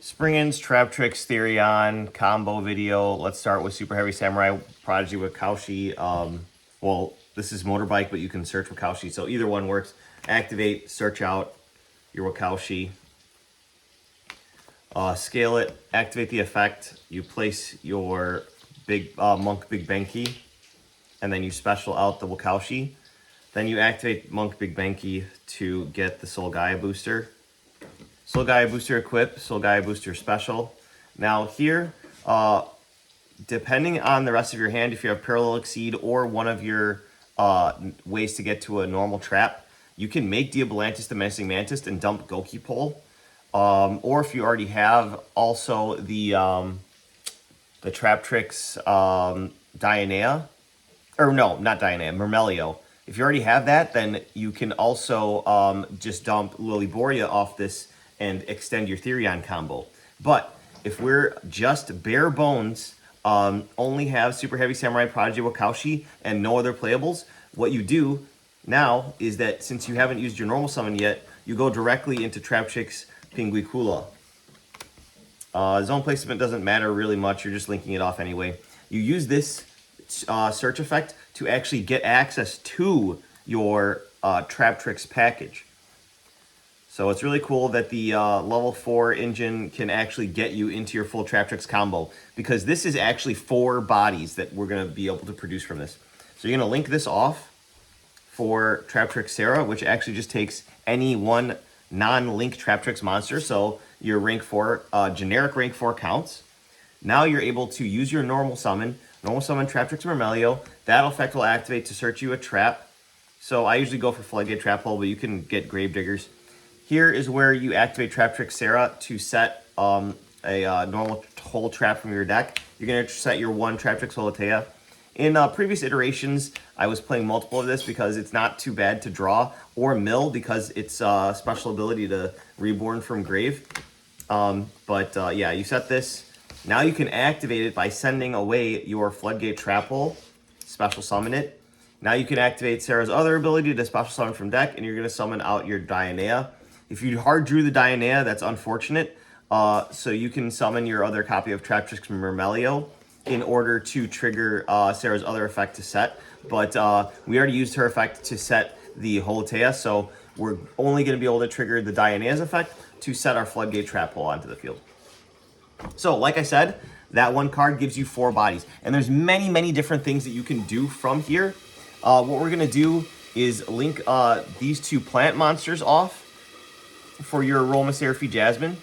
Springans Traptrix Therion combo video. Let's start with Super Heavy Samurai Prodigy with Kaushi. Well, this is Motorbike, but you can search with Kaushi, so either one works. Activate, search out your Wakaushi. Scale it, activate the effect. You place your big Monk Big Benki, and then you special out the Wakaushi. Then you activate Monk Big Benki to get the Soul Gaia booster. Soul Gaia booster equip, Soul Gaia booster special. Now here, depending on the rest of your hand, if you have Parallel Exceed or one of your ways to get to a normal trap, you can make Diabolantis the Menacing Mantis and dump Goki Pole. Or if you already have also the Traptrix Dionea, or no, not Dionea, Myrmelio. If you already have that, then you can also just dump Lilyboria off this and extend your Therion combo. But if we're just bare bones, only have Super Heavy Samurai Prodigy Wakaushi and no other playables, what you do now is that since you haven't used your normal summon yet, you go directly into Traptrix Pinguicula. Zone placement doesn't matter really much, you're just linking it off anyway. You use this search effect to actually get access to your Traptrix package. So it's really cool that the level 4 engine can actually get you into your full Traptrix combo, because this is actually 4 bodies that we're going to be able to produce from this. So you're going to link this off for Traptrix Sarah, which actually just takes any one non-link Traptrix monster. So your rank 4, generic rank 4 counts. Now you're able to use your normal summon Traptrix Myrmelio. That effect will activate to search you a trap. So I usually go for Floodgate Trap Hole, but you can get Gravediggers. Here is where you activate Traptrix Sarah to set a normal hole trap from your deck. You're going to set your one Traptrix Holotea. In previous iterations, I was playing multiple of this because it's not too bad to draw, or mill because it's special ability to reborn from grave. Yeah, you set this. Now you can activate it by sending away your Floodgate Trap Hole, special summon it. Now you can activate Sarah's other ability to special summon from deck, and you're going to summon out your Dionea. If you hard drew the Dionea, that's unfortunate. So you can summon your other copy of Traptrix Myrmelio in order to trigger Sarah's other effect to set. But we already used her effect to set the Holotea, so we're only going to be able to trigger the Dionea's effect to set our Floodgate Trap Hole onto the field. So, like I said, that one card gives you 4 bodies. And there's many, many different things that you can do from here. What we're going to do is link these 2 plant monsters off for your Aroma Seraphie Jasmine.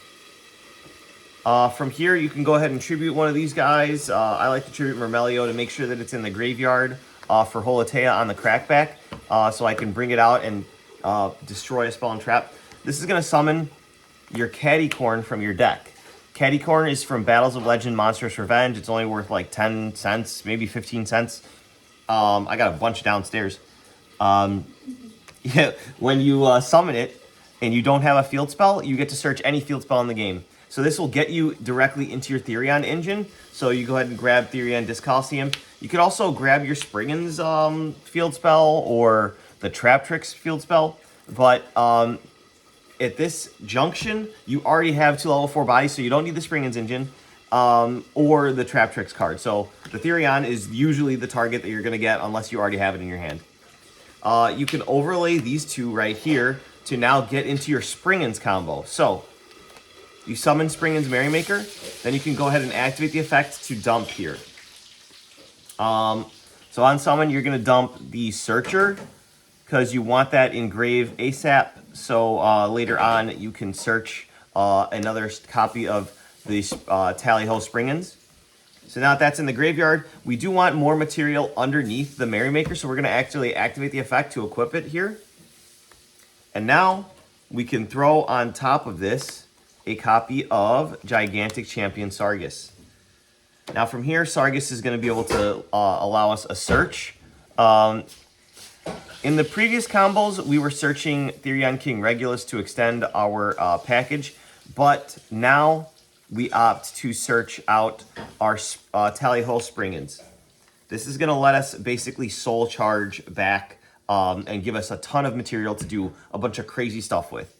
From here, you can go ahead and tribute one of these guys. I like to tribute Myrmelio to make sure that it's in the graveyard for Holotea on the crackback, so I can bring it out and destroy a spell and trap. This is going to summon your Cattycorn from your deck. Cattycorn is from Battles of Legend Monstrous Revenge. It's only worth like 10 cents, maybe 15 cents. I got a bunch downstairs. Yeah, when you summon it and you don't have a field spell, you get to search any field spell in the game. So this will get you directly into your Therion engine. So you go ahead and grab Therion Discalcium. You could also grab your Springans field spell or the Traptrix field spell. But at this junction, you already have 2 level 4 bodies, so you don't need the Springans engine or the Traptrix card. So the Therion is usually the target that you're going to get unless you already have it in your hand. You can overlay these 2 right here to now get into your Springans combo. So you summon Springans Merrymaker, then you can go ahead and activate the effect to dump here. So on summon, you're going to dump the Searcher, because you want that in grave ASAP, so later on you can search another copy of the Tally-Ho Springans. So now that that's in the graveyard, we do want more material underneath the Merrymaker, so we're going to actually activate the effect to equip it here. And now we can throw on top of this a copy of Gigantic Champion Sargus. Now from here, Sargus is going to be able to allow us a search. In the previous combos, we were searching Therion King Regulus to extend our package, but now we opt to search out our Tally-Ho Springans. This is going to let us basically soul charge back and give us a ton of material to do a bunch of crazy stuff with.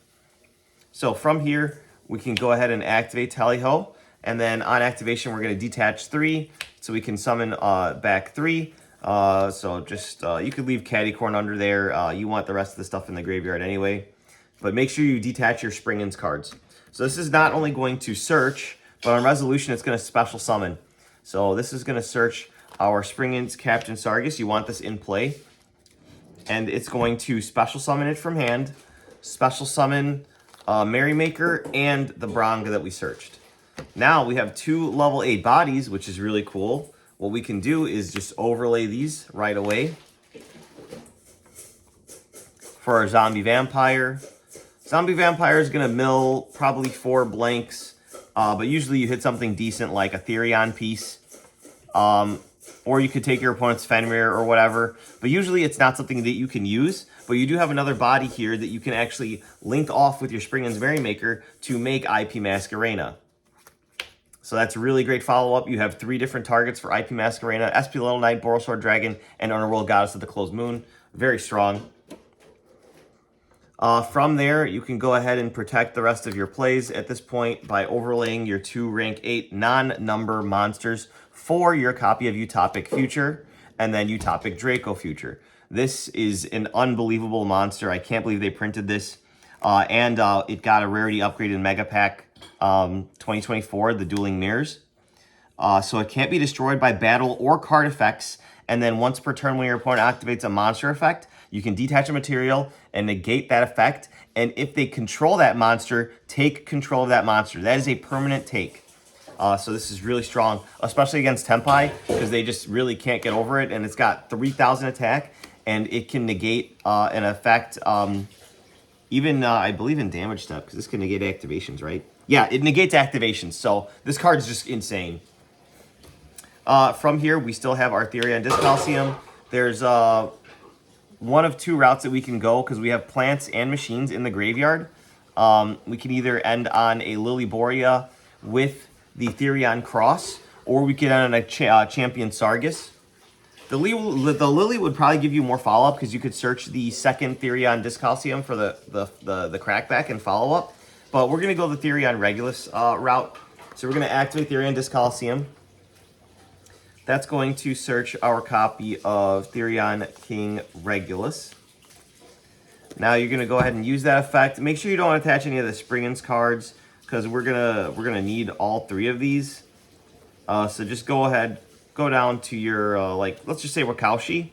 So from here, we can go ahead and activate Tally-Ho. And then on activation, we're going to detach 3, so we can summon back 3. So just, you could leave Caddy Corn under there. You want the rest of the stuff in the graveyard anyway. But make sure you detach your Springans cards. So this is not only going to search, but on resolution, it's going to special summon. So this is going to search our Springans Captain Sargus. You want this in play. And it's going to special summon it from hand, special summon Merrymaker, and the Bronga that we searched. Now we have 2 level 8 bodies, which is really cool. What we can do is just overlay these right away. For our Zombie Vampire. Zombie Vampire is going to mill probably 4 blanks, but usually you hit something decent like a Therion piece. Or you could take your opponent's Fenrir or whatever. But usually it's not something that you can use. But you do have another body here that you can actually link off with your Springans Merrymaker to make IP Masquerena. So that's a really great follow-up. You have 3 different targets for IP Masquerena: SP Little Knight, Borosword Dragon, and Underworld Goddess of the Closed Moon. Very strong. From there, you can go ahead and protect the rest of your plays at this point by overlaying your 2 rank 8 non-number monsters for your copy of Utopic Future and then Utopic Draco Future. This is an unbelievable monster. I can't believe they printed this. And it got a rarity upgrade in Mega Pack 2024, the Dueling Mirrors. So it can't be destroyed by battle or card effects. And then once per turn when your opponent activates a monster effect, you can detach a material and negate that effect. And if they control that monster, take control of that monster. That is a permanent take. So this is really strong, especially against Tempai, because they just really can't get over it. And it's got 3,000 attack, and it can negate an effect, even, I believe, in damage step, because this can negate activations, right? Yeah, it negates activations, so this card is just insane. From here, we still have our Therion Disc Calcium. There's one of 2 routes that we can go, because we have plants and machines in the graveyard. We can either end on a Lilyboria with the Therion Cross, or we could end on a Champion Sargus. The Lily would probably give you more follow-up, because you could search the second Therion Disc Calcium for the crackback and follow-up. But we're going to go the Therion Regulus route. So we're going to activate Therion Disc Calcium. That's going to search our copy of Therion King Regulus. Now you're going to go ahead and use that effect. Make sure you don't attach any of the Springans cards, because we're gonna need all 3 of these. So just go ahead, go down to your let's just say Wakaushi,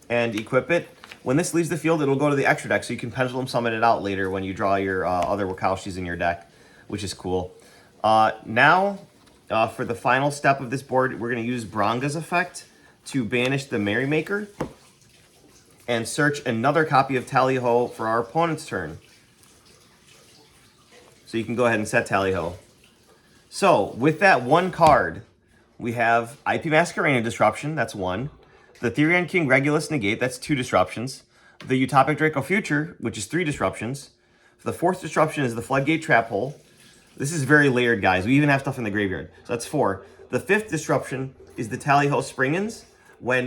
and equip it. When this leaves the field, it'll go to the extra deck, so you can pendulum summon it out later when you draw your other Wakaushis in your deck, which is cool. Now, for the final step of this board, we're going to use Bronga's effect to banish the Merrymaker and search another copy of Tally-Ho for our opponent's turn. So you can go ahead and set Tally-Ho. So, with that 1 card, we have IP Masquerena Disruption, that's 1. The Therion King Regulus Negate, that's 2 disruptions. The Utopic Draco Future, which is 3 disruptions. The 4th disruption is the Floodgate Trap Hole. This is very layered, guys. We even have stuff in the graveyard. So that's 4. The 5th disruption is the Tally-Ho Springans. When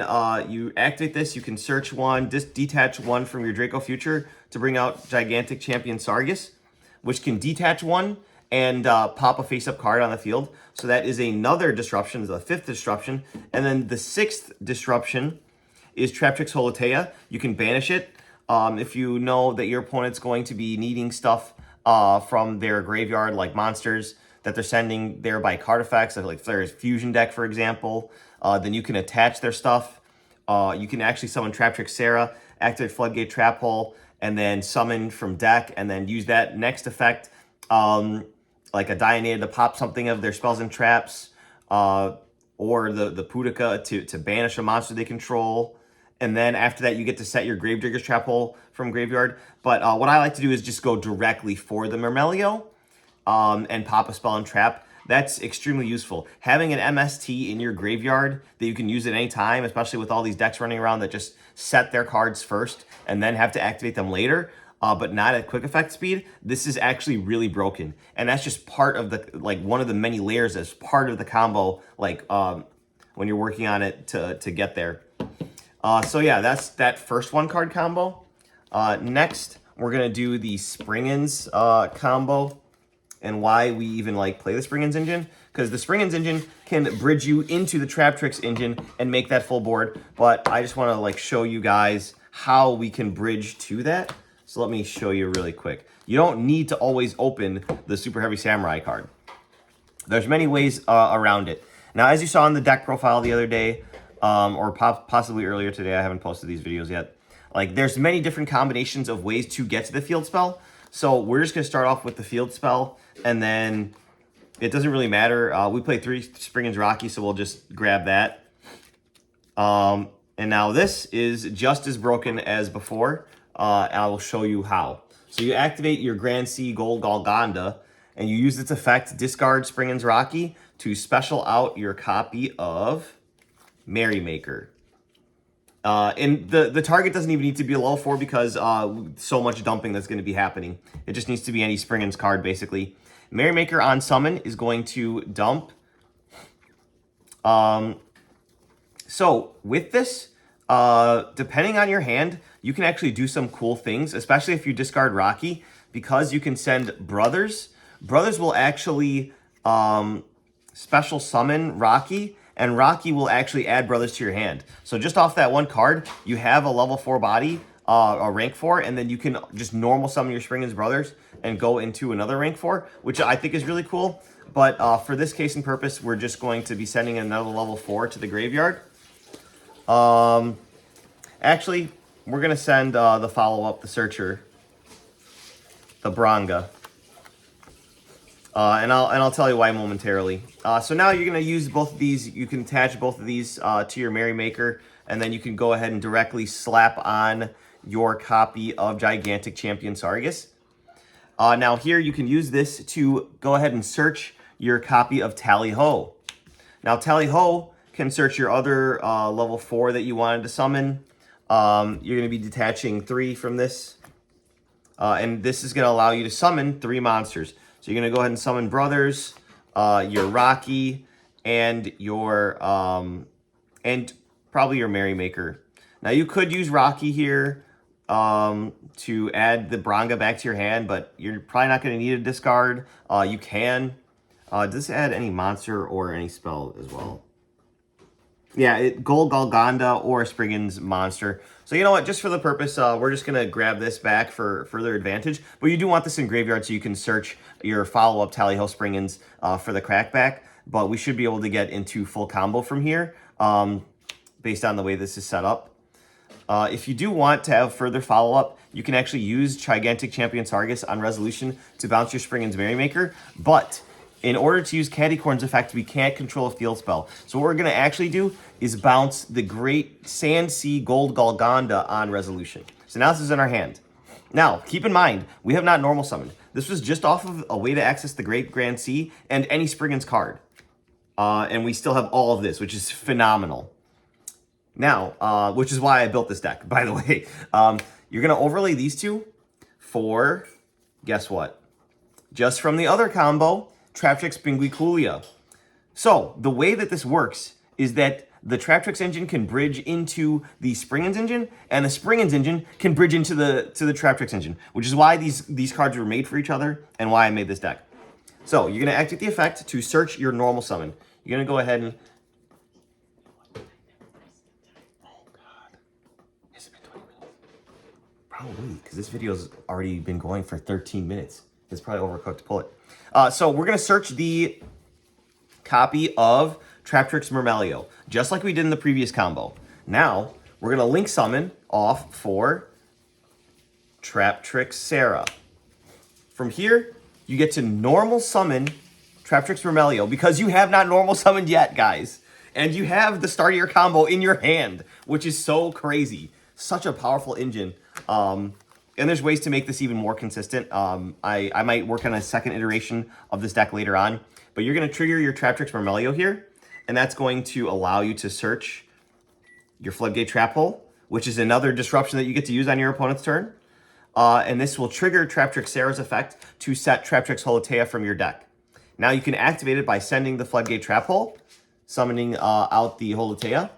you activate this, you can search 1, detach 1 from your Draco Future to bring out Gigantic Champion Sargus, which can detach 1 and pop a face-up card on the field. So that is another disruption, the 5th disruption. And then the 6th disruption is Traptrix Holotea. You can banish it if you know that your opponent's going to be needing stuff from their graveyard, like monsters that they're sending there by card effects, like if there's Fusion deck, for example, then you can attach their stuff. You can actually summon Traptrix Sarah, activate Floodgate Trap Hole, and then summon from deck, and then use that next effect, like a Dianeta to pop something of their spells and traps, or the Pudica to banish a monster they control. And then after that, you get to set your Gravedigger's Trap Hole from graveyard. But what I like to do is just go directly for the Mermelio and pop a spell and trap. That's extremely useful. Having an MST in your graveyard that you can use at any time, especially with all these decks running around that just set their cards first and then have to activate them later, but not at quick effect speed, this is actually really broken. And that's just part of the, one of the many layers as part of the combo, when you're working on it to get there. So yeah, that's that first 1 card combo. Next, we're gonna do the Springans combo. and why we even like play the Springans engine, because the Springans engine can bridge you into the Traptrix engine and make that full board. But I just want to like show you guys how we can bridge to that. So let me show you really quick. You don't need to always open the Super Heavy Samurai card. There's many ways around it. Now, as you saw in the deck profile the other day, or possibly earlier today, I haven't posted these videos yet. Like, there's many different combinations of ways to get to the field spell. So we're just going to start off with the field spell, and then it doesn't really matter. We play 3 Springans Rocky, so we'll just grab that. And now this is just as broken as before, and I will show you how. So you activate your Grand C Gold Golgonda, and you use its effect, discard Springans Rocky, to special out your copy of Merrymaker. And the target doesn't even need to be a level 4 because so much dumping that's going to be happening. It just needs to be any Springans card, basically. Merrymaker on summon is going to dump. So with this, depending on your hand, you can actually do some cool things, especially if you discard Rocky, because you can send Brothers. Brothers will actually special summon Rocky, and Rocky will actually add Brothers to your hand. So just off that one card, you have a level 4 body, a rank 4, and then you can just normal summon your Springans Brothers and go into another rank 4, which I think is really cool. But for this case and purpose, we're just going to be sending another level 4 to the graveyard. Actually, we're going to send the follow-up, the Searcher, the Branga. And I'll tell you why momentarily. So now you're going to use both of these. You can attach both of these to your Merrymaker, and then you can go ahead and directly slap on your copy of Gigantic Champion Sargus. Now here you can use this to go ahead and search your copy of Tally Ho. Now Tally Ho can search your other level 4 that you wanted to summon. You're going to be detaching 3 from this. And this is going to allow you to summon 3 monsters. So you're going to go ahead and summon Brothers, your Rocky, and your and probably your Merrymaker. Now you could use Rocky here to add the Branga back to your hand, but you're probably not going to need a discard. You can. Does this add any monster or any spell as well? Yeah, Gold Golgonda or Springans monster. So you know what, just for the purpose, we're just going to grab this back for further advantage. But you do want this in graveyard so you can search your follow-up Tally Ho Springans for the crackback. But we should be able to get into full combo from here based on the way this is set up. If you do want to have further follow-up, you can actually use Gigantic Champion Sargus on resolution to bounce your Springans Merrymaker. But in order to use Cattycorn's effect, we can't control a field spell. So what we're going to actually do is bounce the Great Sand Sea Gold Golgonda on resolution. So now this is in our hand. Now, keep in mind, we have not normal summoned. This was just off of a way to access the Great Grand Sea and any Springans card. And we still have all of this, which is phenomenal. Now, which is why I built this deck, by the way. You're going to overlay these two for, guess what? Just from the other combo, Traptrix Pinguiculia. So the way that this works is that the Traptrix engine can bridge into the Springans engine, and the Springans engine can bridge into the Traptrix engine, which is why these cards were made for each other and why I made this deck. So you're going to activate the effect to search your normal summon. You're going to go ahead and... Oh, God. Has it been 20 minutes? Probably, because this video's already been going for 13 minutes. It's probably overcooked to pull it. So we're going to search the copy of Traptrix Mermelio, just like we did in the previous combo. Now, we're going to link summon off for Traptrix Sarah. From here, you get to normal summon Traptrix Mermelio because you have not normal summoned yet, guys. And you have the start of your combo in your hand, which is so crazy. Such a powerful engine. And there's ways to make this even more consistent. I might work on a second iteration of this deck later on. But you're going to trigger your Traptrix Mermelio here. And that's going to allow you to search your Floodgate Trap Hole, which is another disruption that you get to use on your opponent's turn. And this will trigger Traptrix Sarah's effect to set Traptrix Holotea from your deck. Now you can activate it by sending the Floodgate Trap Hole, summoning out the Holotea.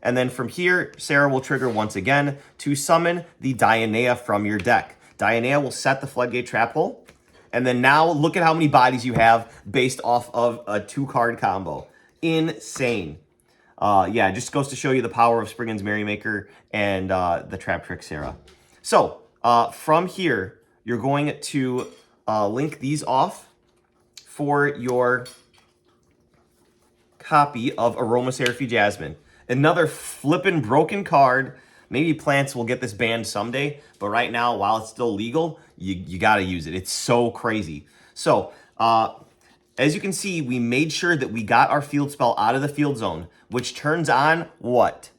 And then from here, Sarah will trigger once again to summon the Dionea from your deck. Dionea will set the Floodgate Trap Hole, And then now look at how many bodies you have based off of a 2-card combo. Insane. Yeah, it just goes to show you the power of Springans Merrymaker and the Traptrix era. So, from here, you're going to link these off for your copy of Aromatherapy Jasmine. Another flippin' broken card. Maybe Plants will get this banned someday, but right now, while it's still legal, you gotta use it. It's so crazy. So, as you can see, we made sure that we got our field spell out of the field zone, which turns on what?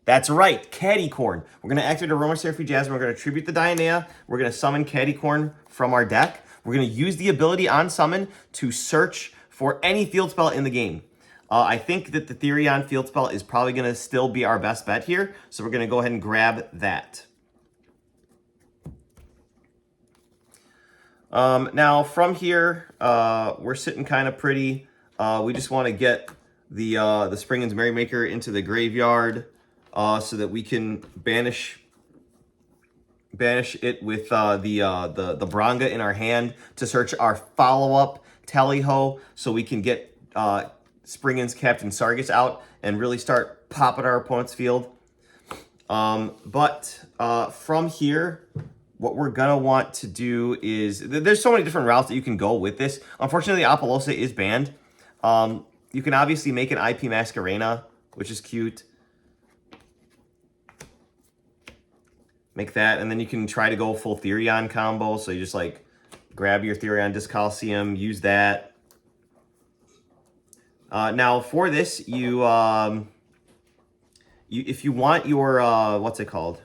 That's right, Caddycorn. We're gonna activate Aromatherapy Jasmine. We're gonna tribute the Dionea. We're gonna summon Caddycorn from our deck. We're gonna use the ability on summon to search for any field spell in the game. I think that the Therion field spell is probably going to still be our best bet here. So we're going to go ahead and grab that. Now from here, we're sitting kind of pretty. We just want to get the Springans Merrymaker into the graveyard so that we can banish it with the Branga in our hand to search our follow-up Tally-Ho so we can get Springans Captain Sargus out and really start popping our opponent's field. But from here, what we're going to want to do is... There's so many different routes that you can go with this. Unfortunately, Apollosa is banned. You can obviously make an IP Masquerena, which is cute. Make that, and then you can try to go full Therion combo. So you just like grab your Therion Discalcium, use that. Now for this, you if you want your what's it called?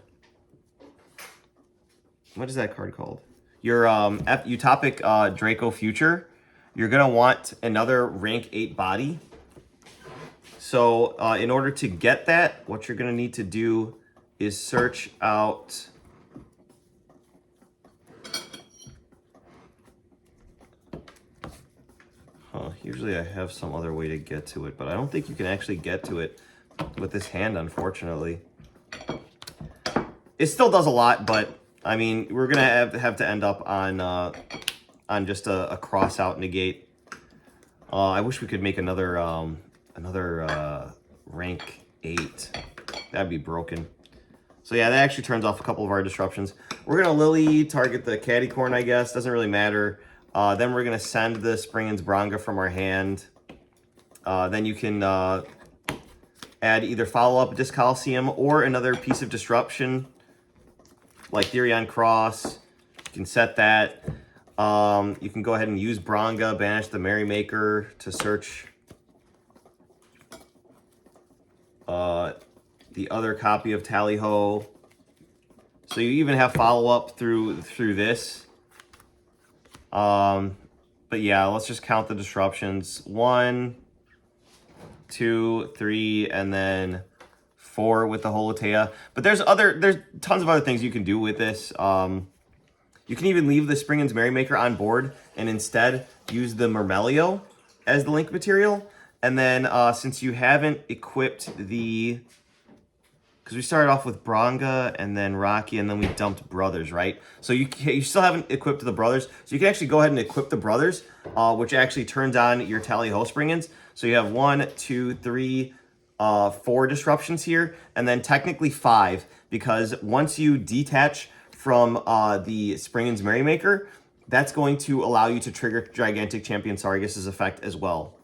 What is that card called? Your Utopic Draco Future. You're gonna want another rank 8 body. So in order to get that, what you're gonna need to do is search out. Usually I have some other way to get to it, but I don't think you can actually get to it with this hand, unfortunately. It still does a lot, but I mean, we're gonna have to end up on just a cross out negate. I wish we could make another rank 8. That'd be broken. So yeah, that actually turns off a couple of our disruptions. We're gonna Lily target the Caddycorn, I guess. Doesn't really matter. Then we're gonna send the Springans Branga from our hand. Then you can add either follow-up Discalcium or another piece of disruption, like Therion Cross. You can set that. You can go ahead and use Branga, banish the Merrymaker to search the other copy of Tally-Ho. So you even have follow-up through this. But yeah, let's just count the disruptions. 1, 2, 3, and then 4 with the Holotea. But there's tons of other things you can do with this. You can even leave the Springans Merrymaker on board and instead use the Myrmelio as the link material. And then since you haven't equipped the... Because we started off with Branga and then Rocky and then we dumped Brothers, right? So you still haven't equipped the Brothers. So you can actually go ahead and equip the Brothers, which actually turns on your Tally-Ho Springans. So you have 1, 2, 3, 4 disruptions here, and then technically 5, because once you detach from the Springans Merrymaker, that's going to allow you to trigger Gigantic Champion Sargus' effect as well.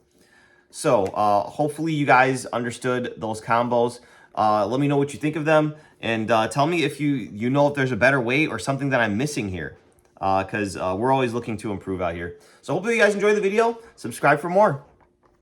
So hopefully you guys understood those combos. Let me know what you think of them, and tell me if you know if there's a better way or something that I'm missing here, because we're always looking to improve out here. So hopefully you guys enjoyed the video. Subscribe for more.